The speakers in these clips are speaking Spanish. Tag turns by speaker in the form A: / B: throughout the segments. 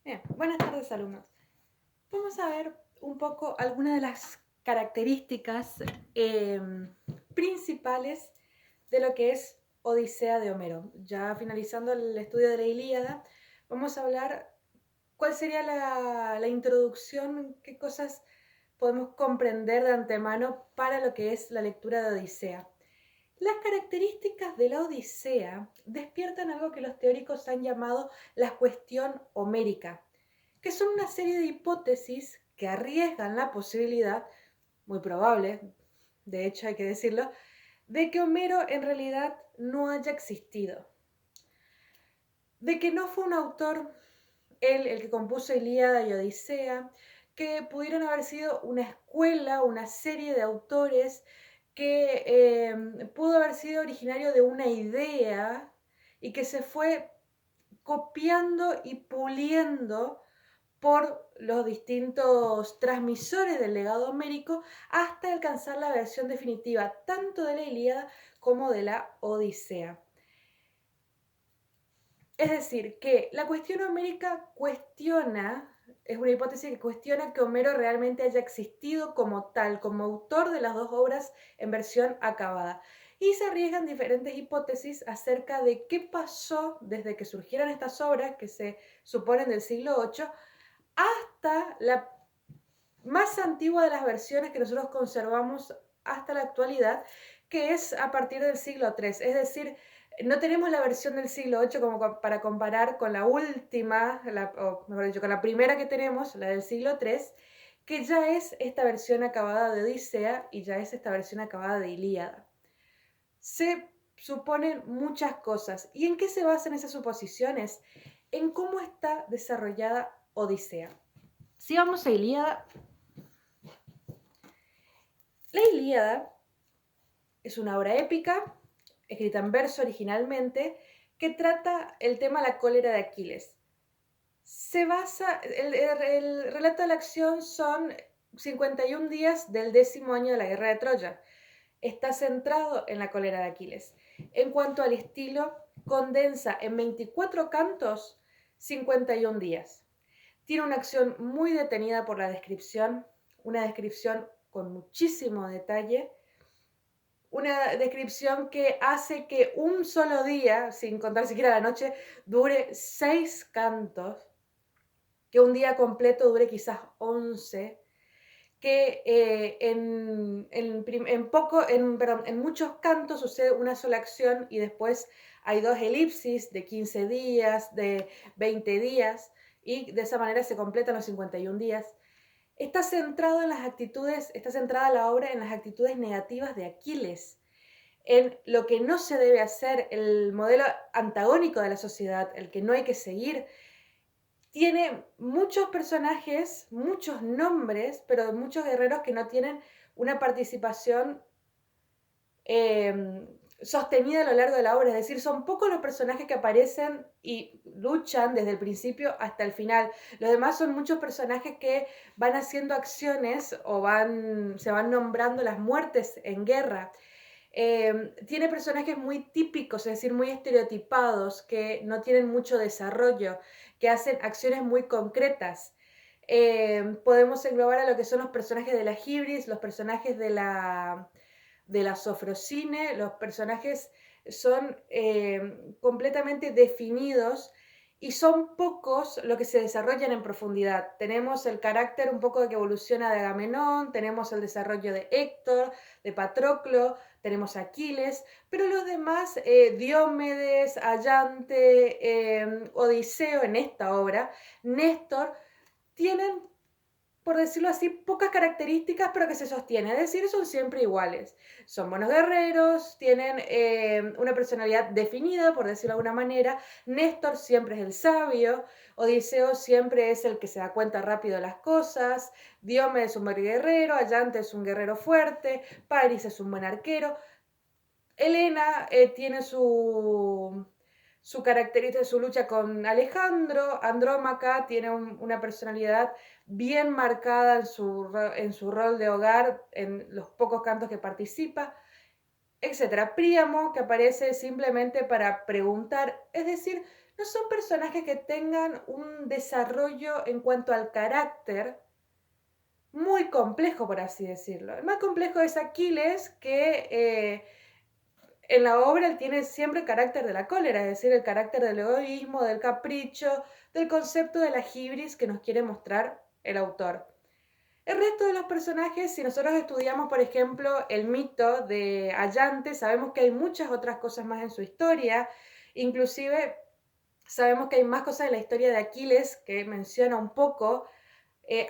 A: Bien, buenas tardes alumnos. Vamos a ver un poco algunas de las características principales de lo que es Odisea de Homero. Ya finalizando el estudio de la Ilíada, vamos a hablar cuál sería la introducción, qué cosas podemos comprender de antemano para lo que es la lectura de Odisea. Las características de la Odisea despiertan algo que los teóricos han llamado la cuestión homérica, que son una serie de hipótesis que arriesgan la posibilidad, muy probable, de hecho hay que decirlo, de que Homero en realidad no haya existido, de que no fue un autor, él el que compuso Ilíada y Odisea, que pudieron haber sido una escuela, una serie de autores que pudo haber sido originario de una idea y que se fue copiando y puliendo por los distintos transmisores del legado homérico hasta alcanzar la versión definitiva tanto de la Ilíada como de la Odisea. Es decir, que la cuestión homérica cuestiona, es una hipótesis que cuestiona que Homero realmente haya existido como tal, como autor de las dos obras en versión acabada. Y se arriesgan diferentes hipótesis acerca de qué pasó desde que surgieron estas obras, que se suponen del siglo VIII, hasta la más antigua de las versiones que nosotros conservamos hasta la actualidad, que es a partir del siglo III. Es decir, no tenemos la versión del siglo VIII como para comparar con la última, o mejor dicho, con la primera que tenemos, la del siglo III, que ya es esta versión acabada de Odisea y ya es esta versión acabada de Ilíada. Se suponen muchas cosas. ¿Y en qué se basan esas suposiciones? En cómo está desarrollada Odisea. Si vamos a Ilíada, la Ilíada es una obra épica, escrita en verso originalmente, que trata el tema de la cólera de Aquiles. Se basa, el relato de la acción son 51 días del 10º año de la guerra de Troya. Está centrado en la cólera de Aquiles. En cuanto al estilo, condensa en 24 cantos 51 días. Tiene una acción muy detenida por la descripción, una descripción con muchísimo detalle, una descripción que hace que un solo día, sin contar siquiera la noche, dure 6 cantos, que un día completo dure quizás 11, que en muchos cantos sucede una sola acción y después hay dos elipsis de 15 días, de 20 días, y de esa manera se completan los 51 días. Está centrado en las actitudes, está centrada la obra en las actitudes negativas de Aquiles, en lo que no se debe hacer, el modelo antagónico de la sociedad, el que no hay que seguir. Tiene muchos personajes, muchos nombres, pero muchos guerreros que no tienen una participación sostenida a lo largo de la obra. Es decir, son pocos los personajes que aparecen y luchan desde el principio hasta el final. Los demás son muchos personajes que van haciendo acciones o se van nombrando las muertes en guerra. Tiene personajes muy típicos, es decir, muy estereotipados, que no tienen mucho desarrollo, que hacen acciones muy concretas. Podemos englobar a lo que son los personajes de la Hibris, los personajes de la Sofrosine. Los personajes son completamente definidos y son pocos los que se desarrollan en profundidad. Tenemos el carácter un poco que evoluciona de Agamenón, tenemos el desarrollo de Héctor, de Patroclo, tenemos a Aquiles, pero los demás, Diomedes, Ayante, Odiseo en esta obra, Néstor, tienen, por decirlo así, pocas características, pero que se sostienen, es decir, son siempre iguales. Son buenos guerreros, tienen una personalidad definida, por decirlo de alguna manera. Néstor siempre es el sabio, Odiseo siempre es el que se da cuenta rápido de las cosas, Diomedes es un buen guerrero, Ayante es un guerrero fuerte, Paris es un buen arquero. Helena tiene su característica, su lucha con Alejandro. Andrómaca tiene una personalidad bien marcada en su rol de hogar, en los pocos cantos que participa, etc. Príamo, que aparece simplemente para preguntar. Es decir, no son personajes que tengan un desarrollo en cuanto al carácter muy complejo, por así decirlo. El más complejo es Aquiles, que en la obra él tiene siempre el carácter de la cólera, es decir, el carácter del egoísmo, del capricho, del concepto de la hibris que nos quiere mostrar el autor. El resto de los personajes, si nosotros estudiamos, por ejemplo, el mito de Allante, sabemos que hay muchas otras cosas más en su historia, inclusive sabemos que hay más cosas en la historia de Aquiles que menciona un poco.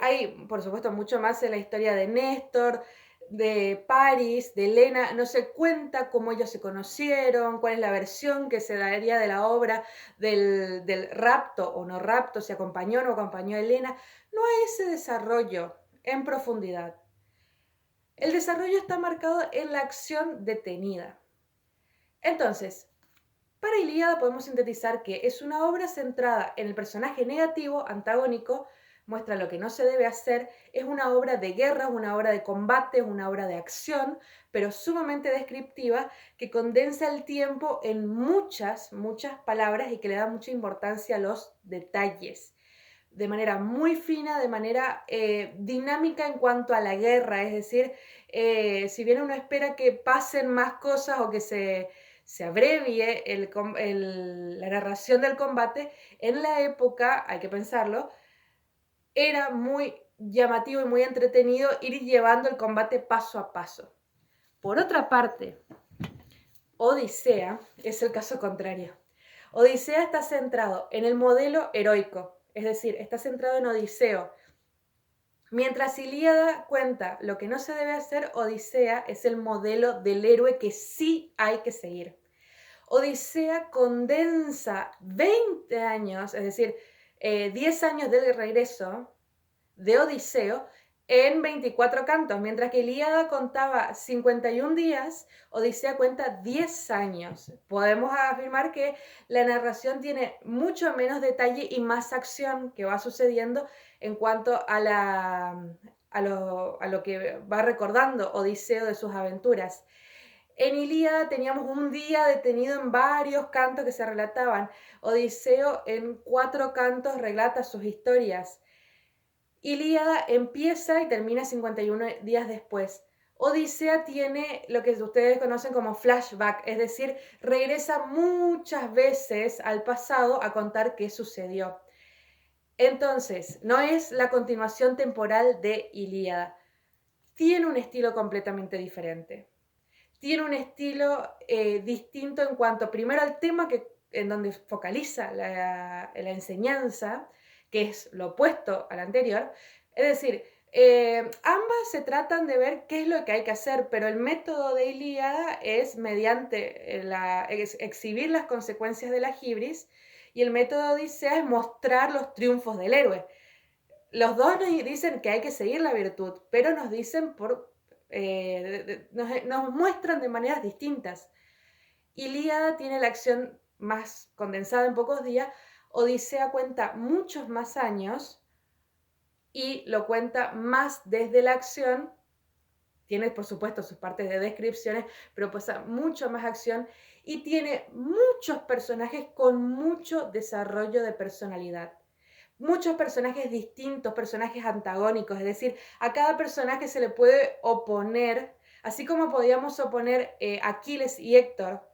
A: Hay, por supuesto, mucho más en la historia de Néstor, de Paris, de Helena. No se cuenta cómo ellos se conocieron, cuál es la versión que se daría de la obra del rapto o no rapto, si acompañó o no acompañó a Helena. No hay ese desarrollo en profundidad. El desarrollo está marcado en la acción detenida. Entonces, para Ilíada podemos sintetizar que es una obra centrada en el personaje negativo, antagónico, muestra lo que no se debe hacer, es una obra de guerra, una obra de combate, una obra de acción, pero sumamente descriptiva, que condensa el tiempo en muchas, muchas palabras y que le da mucha importancia a los detalles, de manera muy fina, de manera dinámica en cuanto a la guerra, es decir, si bien uno espera que pasen más cosas o que se abrevie la narración del combate, en la época, hay que pensarlo, era muy llamativo y muy entretenido ir llevando el combate paso a paso. Por otra parte, Odisea es el caso contrario. Odisea está centrado en el modelo heroico, es decir, está centrado en Odiseo. Mientras Ilíada cuenta lo que no se debe hacer, Odisea es el modelo del héroe que sí hay que seguir. Odisea condensa 20 años, es decir, 10 años del regreso de Odiseo en 24 cantos, mientras que Ilíada contaba 51 días, Odisea cuenta 10 años. Podemos afirmar que la narración tiene mucho menos detalle y más acción que va sucediendo en cuanto a lo que va recordando Odiseo de sus aventuras. En Ilíada teníamos un día detenido en varios cantos que se relataban. Odiseo en 4 cantos relata sus historias. Ilíada empieza y termina 51 días después. Odisea tiene lo que ustedes conocen como flashback, es decir, regresa muchas veces al pasado a contar qué sucedió. Entonces, no es la continuación temporal de Ilíada. Tiene un estilo completamente diferente. Tiene un estilo distinto en cuanto primero al tema en donde focaliza la enseñanza, que es lo opuesto al anterior. Es decir, ambas se tratan de ver qué es lo que hay que hacer, pero el método de Ilíada es mediante exhibir las consecuencias de la hibris, y el método de Odisea es mostrar los triunfos del héroe. Los dos nos dicen que hay que seguir la virtud, pero nos dicen nos muestran de maneras distintas. Ilíada tiene la acción más condensada en pocos días, Odisea cuenta muchos más años y lo cuenta más desde la acción. Tiene, por supuesto, sus partes de descripciones, pero pues mucho más acción y tiene muchos personajes con mucho desarrollo de personalidad. Muchos personajes distintos, personajes antagónicos, es decir, a cada personaje se le puede oponer, así como podíamos oponer Aquiles y Héctor,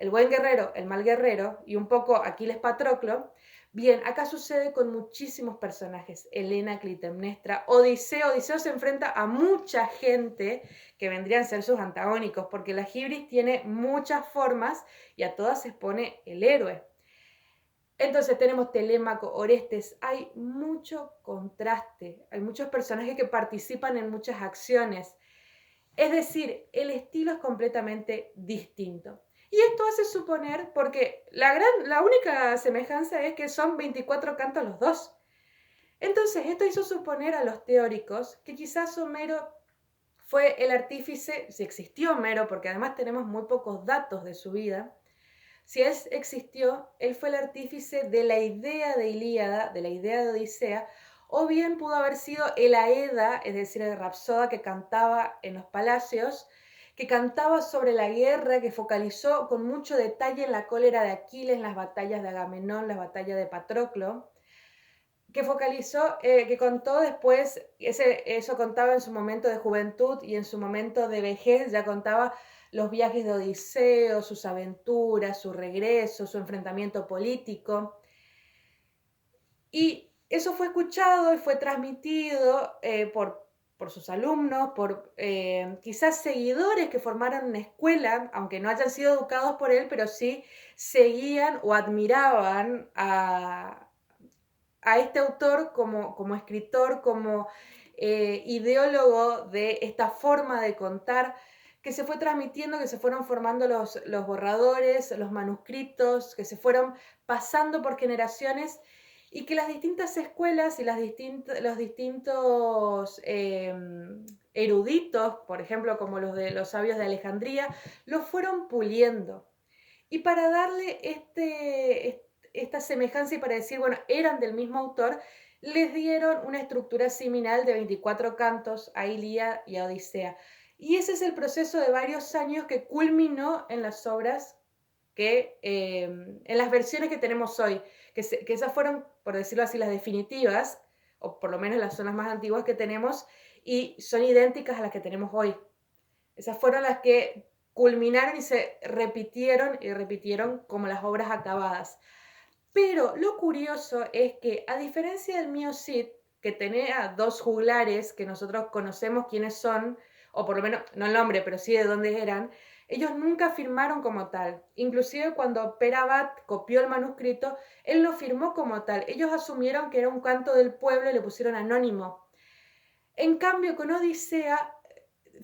A: el buen guerrero, el mal guerrero, y un poco Aquiles Patroclo. Bien, acá sucede con muchísimos personajes, Helena, Clitemnestra, Odiseo. Odiseo se enfrenta a mucha gente que vendrían a ser sus antagónicos, porque la hibris tiene muchas formas y a todas se expone el héroe. Entonces tenemos Telémaco, Orestes, hay mucho contraste, hay muchos personajes que participan en muchas acciones. Es decir, el estilo es completamente distinto. Y esto hace suponer, porque la única semejanza es que son 24 cantos los dos. Entonces, esto hizo suponer a los teóricos que quizás Homero fue el artífice, si existió Homero, porque además tenemos muy pocos datos de su vida. Si él existió, él fue el artífice de la idea de Ilíada, de la idea de Odisea, o bien pudo haber sido el Aeda, es decir, el rapsoda que cantaba en los palacios, que cantaba sobre la guerra, que focalizó con mucho detalle en la cólera de Aquiles, las batallas de Agamenón, las batallas de Patroclo, que focalizó, que contó después, eso contaba en su momento de juventud y en su momento de vejez, ya contaba los viajes de Odiseo, sus aventuras, su regreso, su enfrentamiento político. Y eso fue escuchado y fue transmitido por sus alumnos, por quizás seguidores que formaron una escuela, aunque no hayan sido educados por él, pero sí seguían o admiraban a este autor como escritor, como ideólogo de esta forma de contar que se fue transmitiendo, que se fueron formando los borradores, los manuscritos, que se fueron pasando por generaciones y que las distintas escuelas y los distintos eruditos, por ejemplo, como los de los sabios de Alejandría, los fueron puliendo. Y para darle esta semejanza y para decir, bueno, eran del mismo autor, les dieron una estructura similar de 24 cantos a Ilíada y a Odisea. Y ese es el proceso de varios años que culminó en las obras en las versiones que tenemos hoy, que esas fueron, por decirlo así, las definitivas, o por lo menos las zonas más antiguas que tenemos, y son idénticas a las que tenemos hoy. Esas fueron las que culminaron y se repitieron y repitieron como las obras acabadas. Pero lo curioso es que, a diferencia del mío Cid, que tenía dos juglares que nosotros conocemos quiénes son, o por lo menos, no el nombre, pero sí de dónde eran, ellos nunca firmaron como tal. Inclusive cuando Perabat copió el manuscrito, él lo firmó como tal. Ellos asumieron que era un canto del pueblo y le pusieron anónimo. En cambio, con Odisea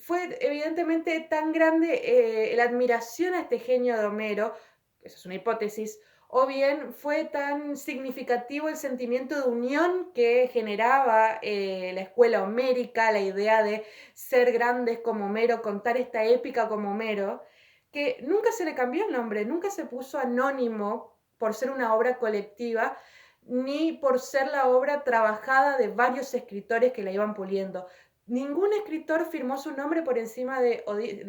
A: fue evidentemente tan grande la admiración a este genio de Homero, esa es una hipótesis, o bien fue tan significativo el sentimiento de unión que generaba la escuela homérica, la idea de ser grandes como Homero, contar esta épica como Homero, que nunca se le cambió el nombre, nunca se puso anónimo por ser una obra colectiva, ni por ser la obra trabajada de varios escritores que la iban puliendo. Ningún escritor firmó su nombre por encima de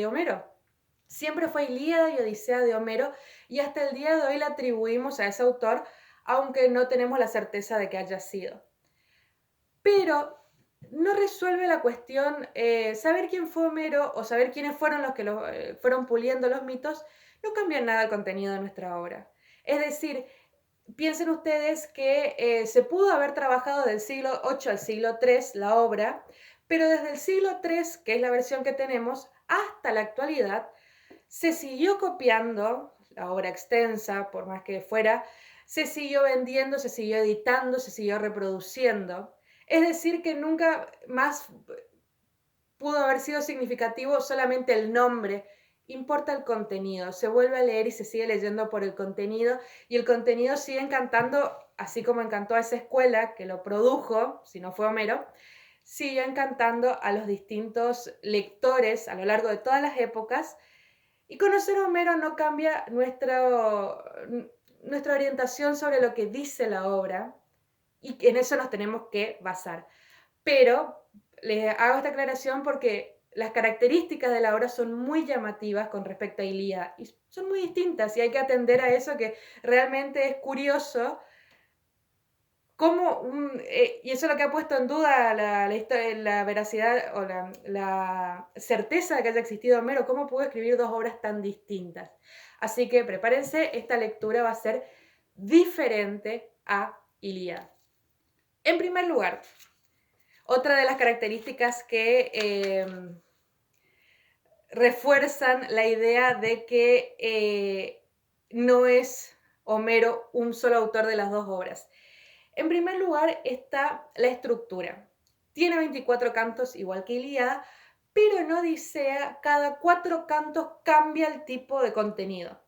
A: Homero. Siempre fue Ilíada y Odisea de Homero y hasta el día de hoy la atribuimos a ese autor, aunque no tenemos la certeza de que haya sido. Pero no resuelve la cuestión, saber quién fue Homero o saber quiénes fueron los que fueron puliendo los mitos, no cambia nada el contenido de nuestra obra. Es decir, piensen ustedes que se pudo haber trabajado del siglo VIII al siglo III la obra, pero desde el siglo III, que es la versión que tenemos, hasta la actualidad, se siguió copiando la obra extensa, por más que fuera, se siguió vendiendo, se siguió editando, se siguió reproduciendo. Es decir, que nunca más pudo haber sido significativo solamente el nombre, importa el contenido, se vuelve a leer y se sigue leyendo por el contenido y el contenido sigue encantando, así como encantó a esa escuela que lo produjo, si no fue Homero, sigue encantando a los distintos lectores a lo largo de todas las épocas y conocer a Homero no cambia nuestra orientación sobre lo que dice la obra y en eso nos tenemos que basar. Pero les hago esta aclaración porque las características de la obra son muy llamativas con respecto a Ilíada y son muy distintas y hay que atender a eso que realmente es curioso cómo y eso es lo que ha puesto en duda la veracidad o la certeza de que haya existido Homero, cómo pudo escribir dos obras tan distintas. Así que prepárense, esta lectura va a ser diferente a Ilíada. En primer lugar, otra de las características que refuerzan la idea de que no es Homero un solo autor de las dos obras. En primer lugar está la estructura. Tiene 24 cantos igual que Ilíada, pero en Odisea cada 4 cantos cambia el tipo de contenido.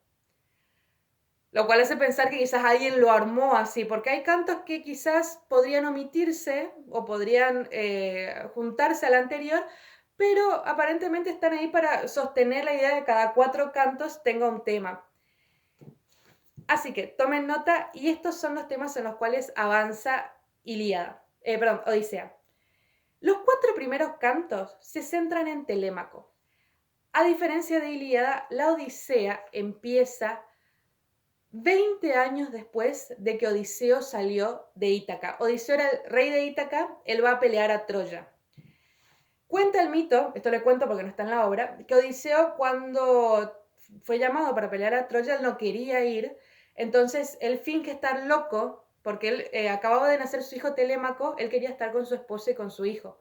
A: Lo cual hace pensar que quizás alguien lo armó así, porque hay cantos que quizás podrían omitirse o podrían juntarse al anterior, pero aparentemente están ahí para sostener la idea de que cada 4 cantos tenga un tema. Así que tomen nota y estos son los temas en los cuales avanza Odisea. Los 4 primeros cantos se centran en Telémaco. A diferencia de Ilíada, la Odisea empieza 20 años después de que Odiseo salió de Ítaca. Odiseo era el rey de Ítaca, él va a pelear a Troya. Cuenta el mito, esto le cuento porque no está en la obra, que Odiseo cuando fue llamado para pelear a Troya, él no quería ir, entonces él finge estar loco, porque él acababa de nacer su hijo Telémaco, él quería estar con su esposa y con su hijo,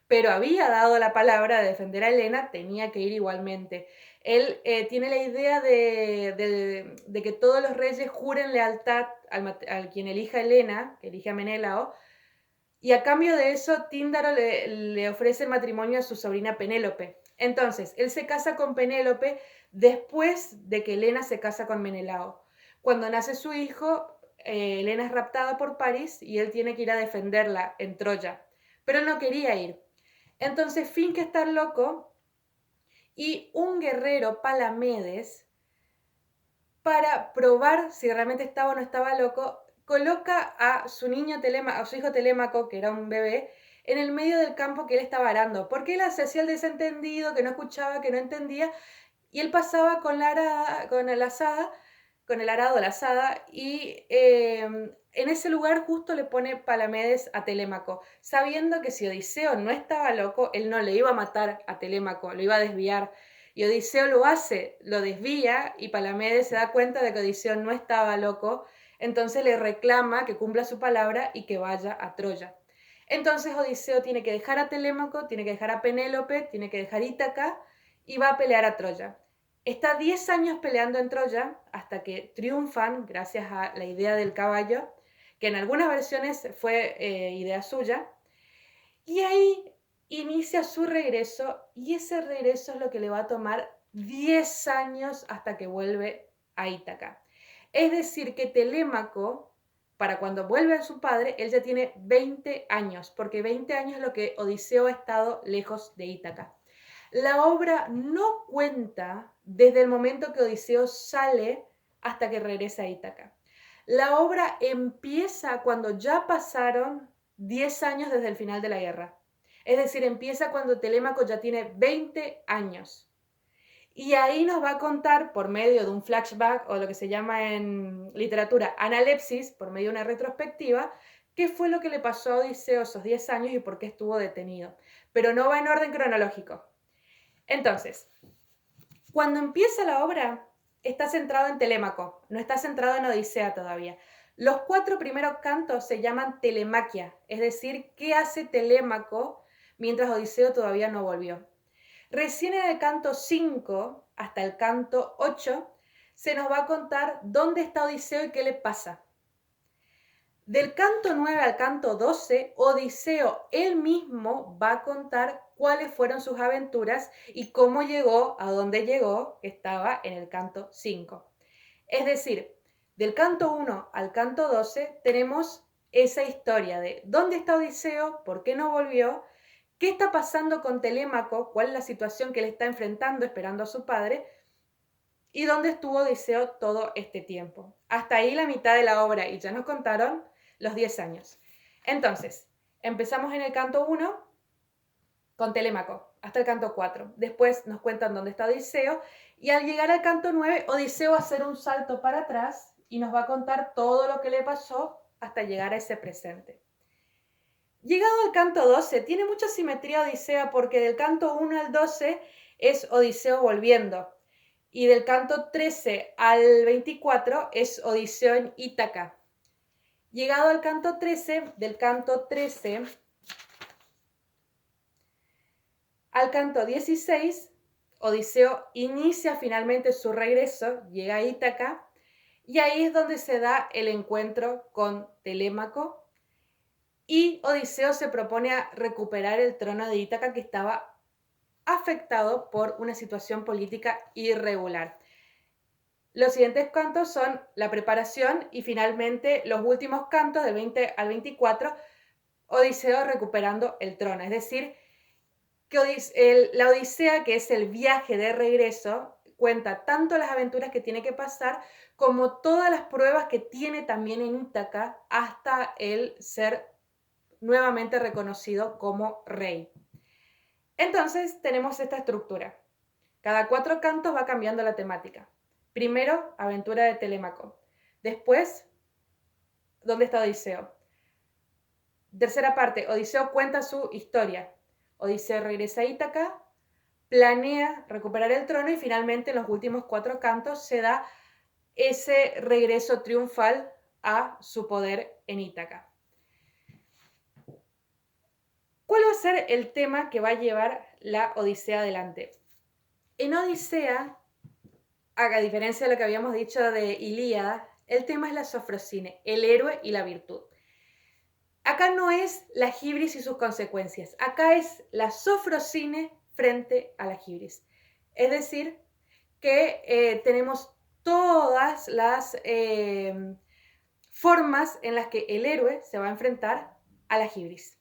A: pero había dado la palabra de defender a Helena, tenía que ir igualmente. Él tiene la idea de que todos los reyes juren lealtad al quien elija a Helena, que elige a Menelao, y a cambio de eso, Tíndaro le ofrece el matrimonio a su sobrina Penélope. Entonces, él se casa con Penélope después de que Helena se casa con Menelao. Cuando nace su hijo, Helena es raptada por París y él tiene que ir a defenderla en Troya. Pero él no quería ir. Entonces finge estar loco y un guerrero, Palamedes, para probar si realmente estaba o no estaba loco, coloca a su niño a su hijo Telémaco, que era un bebé, en el medio del campo que él estaba arando, porque él se hacía el desentendido, que no escuchaba, que no entendía, y él pasaba con la arada, con el azada, con el arado, la azada, y en ese lugar justo le pone Palamedes a Telémaco, sabiendo que si Odiseo no estaba loco, él no le iba a matar a Telémaco, lo iba a desviar. Y Odiseo lo hace, lo desvía, y Palamedes se da cuenta de que Odiseo no estaba loco, entonces le reclama que cumpla su palabra y que vaya a Troya. Entonces Odiseo tiene que dejar a Telémaco, tiene que dejar a Penélope, tiene que dejar Ítaca y va a pelear a Troya. Está 10 años peleando en Troya hasta que triunfan gracias a la idea del caballo, que en algunas versiones fue idea suya, y ahí inicia su regreso y ese regreso es lo que le va a tomar 10 años hasta que vuelve a Ítaca. Es decir, que Telémaco, para cuando vuelve a su padre, él ya tiene 20 años, porque 20 años es lo que Odiseo ha estado lejos de Ítaca. La obra no cuenta desde el momento que Odiseo sale hasta que regresa a Ítaca. La obra empieza cuando ya pasaron 10 años desde el final de la guerra. Es decir, empieza cuando Telémaco ya tiene 20 años. Y ahí nos va a contar, por medio de un flashback, o lo que se llama en literatura analepsis, por medio de una retrospectiva, qué fue lo que le pasó a Odiseo esos 10 años y por qué estuvo detenido. Pero no va en orden cronológico. Entonces, cuando empieza la obra, está centrado en Telémaco, no está centrado en Odisea todavía. Los 4 primeros cantos se llaman telemaquia, es decir, qué hace Telémaco mientras Odiseo todavía no volvió. Recién en el canto 5 hasta el canto 8 se nos va a contar dónde está Odiseo y qué le pasa. Del canto 9 al canto 12, Odiseo él mismo va a contar cuáles fueron sus aventuras y cómo llegó a donde llegó, que estaba en el canto 5. Es decir, del canto 1 al canto 12 tenemos esa historia de dónde está Odiseo, por qué no volvió, qué está pasando con Telémaco, cuál es la situación que él está enfrentando esperando a su padre y dónde estuvo Odiseo todo este tiempo. Hasta ahí la mitad de la obra y ya nos contaron los 10 años. Entonces, empezamos en el canto 1 con Telémaco hasta el canto 4. Después nos cuentan dónde está Odiseo y al llegar al canto 9, Odiseo va a hacer un salto para atrás y nos va a contar todo lo que le pasó hasta llegar a ese presente. Llegado al canto 12, tiene mucha simetría Odisea porque del canto 1 al 12 es Odiseo volviendo y del canto 13 al 24 es Odiseo en Ítaca. Llegado al canto 13, del canto 13 al canto 16, Odiseo inicia finalmente su regreso, llega a Ítaca, y ahí es donde se da el encuentro con Telémaco, y Odiseo se propone a recuperar el trono de Ítaca que estaba afectado por una situación política irregular. Los siguientes cantos son la preparación y finalmente los últimos cantos del 20 al 24, Odiseo recuperando el trono. Es decir, que la Odisea, que es el viaje de regreso, cuenta tanto las aventuras que tiene que pasar como todas las pruebas que tiene también en Ítaca hasta el ser nuevamente reconocido como rey. Entonces tenemos esta estructura. Cada 4 cantos va cambiando la temática. Primero, aventura de Telémaco. Después, ¿dónde está Odiseo? Tercera parte, Odiseo cuenta su historia. Odiseo regresa a Ítaca, planea recuperar el trono y finalmente en los últimos 4 cantos se da ese regreso triunfal a su poder en Ítaca. ¿Cuál va a ser el tema que va a llevar la Odisea adelante? En Odisea, a diferencia de lo que habíamos dicho de Ilíada, el tema es la sofrosine, el héroe y la virtud. Acá no es la hibris y sus consecuencias, acá es la sofrosine frente a la hibris. Es decir, que tenemos todas las formas en las que el héroe se va a enfrentar a la hibris.